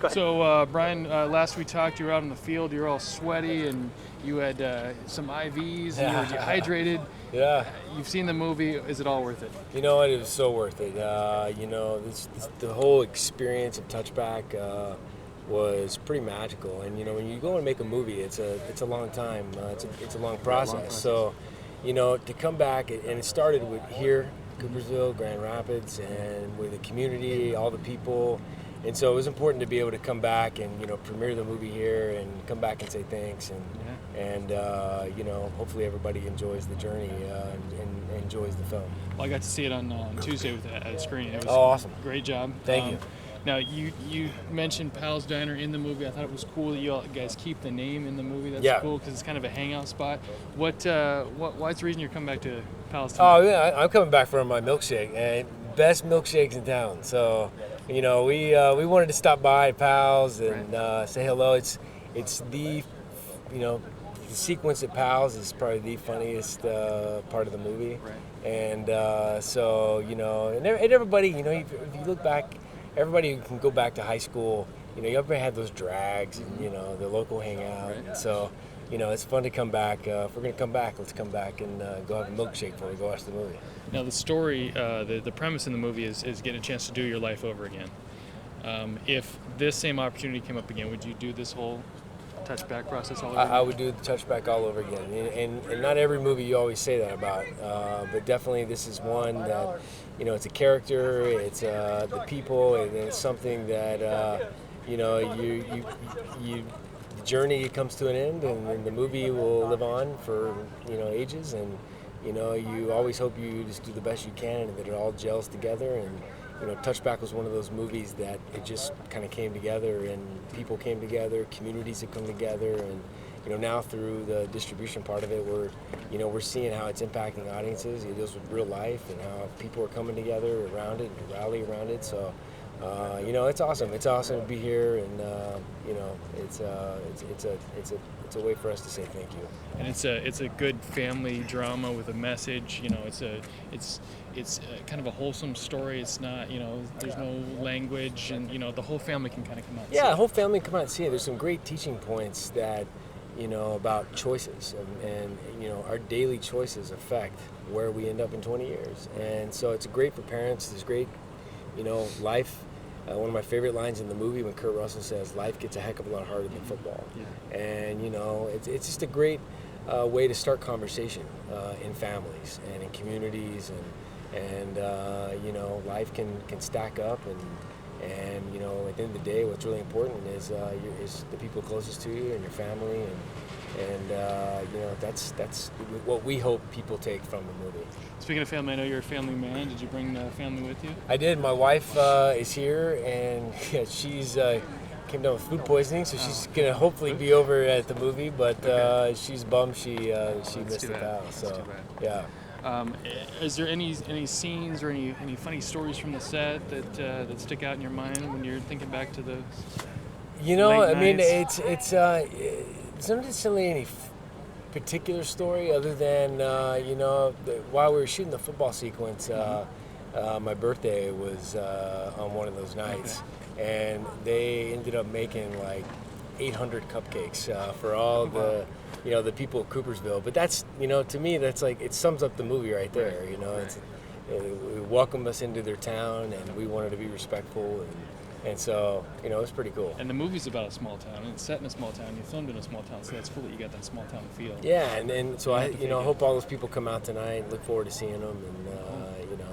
So, Brian, last we talked, you were out in the field. You were all sweaty, and you had some IVs, and you were dehydrated. Yeah. You've seen the movie. Is it all worth it? You know what? It was so worth it. The whole experience of Touchback was pretty magical. And when you go and make a movie, it's a long time. It's a long process. So, to come back, and it started with here, Coopersville, Grand Rapids, and with the community, all the people. And so it was important to be able to come back and premiere the movie here and come back and say thanks and hopefully everybody enjoys the journey and enjoys the film. Well, I got to see it on Tuesday at a screening. It was awesome! Great job. Thank you. Now you mentioned Pal's Diner in the movie. I thought it was cool that you guys keep the name in the movie. That's cool because it's kind of a hangout spot. What's the reason you're coming back to Pal's Diner? Oh yeah, I'm coming back for my milkshake and best milkshakes in town. So. We wanted to stop by Pal's and say hello. It's the sequence at Pal's is probably the funniest part of the movie. Right. And and everybody, if you look back, everybody can go back to high school. Everybody had those drags and the local hangout. Right. And so. It's fun to come back. If we're going to come back, let's come back and go have a milkshake before we go watch the movie. Now, the story, the premise in the movie is getting a chance to do your life over again. If this same opportunity came up again, would you do this whole touchback process all over again? I would do the touchback all over again. And not every movie you always say that about, but definitely this is one that, it's a character, it's the people, and it's something that, the journey comes to an end, and the movie will live on for ages, and you always hope you just do the best you can and that it all gels together. And Touchback was one of those movies that it just kind of came together, and people came together, communities have come together, and now through the distribution part of it, we're seeing how it's impacting audiences. It deals with real life and how people are coming together around it and rally around it. So. It's awesome. It's awesome to be here, and it's a way for us to say thank you. And it's a good family drama with a message. It's kind of a wholesome story. It's not there's no language, and the whole family can kind of come out. And see the whole family can come out and see it. There's some great teaching points that about choices, and our daily choices affect where we end up in 20 years, and so it's great for parents. There's great. Life, one of my favorite lines in the movie when Kurt Russell says, life gets a heck of a lot harder than football. Yeah. And, it's just a great way to start conversation in families and in communities. And life can stack up. And at the end of the day, what's really important is the people closest to you and your family. And that's what we hope people take from the movie. Speaking of family, I know you're a family man. Did you bring the family with you? I did. My wife is here, and she's came down with food poisoning, so she's gonna hopefully be over at the movie. But she's bummed she missed the house. So yeah. Is there any scenes or any funny stories from the set that stick out in your mind when you're thinking back to the? I mean, it's not necessarily any particular story other than while we were shooting the football sequence, my birthday was on one of those nights, and they ended up making like 800 cupcakes for all the people of Coopersville. But that's to me that's like it sums up the movie right there. It welcomed us into their town, and we wanted to be respectful. And so, it's pretty cool. And the movie's about a small town, and it's set in a small town. You filmed in a small town, so that's cool that you got that small town feel. Yeah, and so I hope all those people come out tonight. Look forward to seeing them, and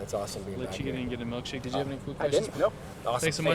it's awesome being back here. Let you get in and get a milkshake. Did you have any quick questions? I didn't. Nope. Awesome. Thanks so much.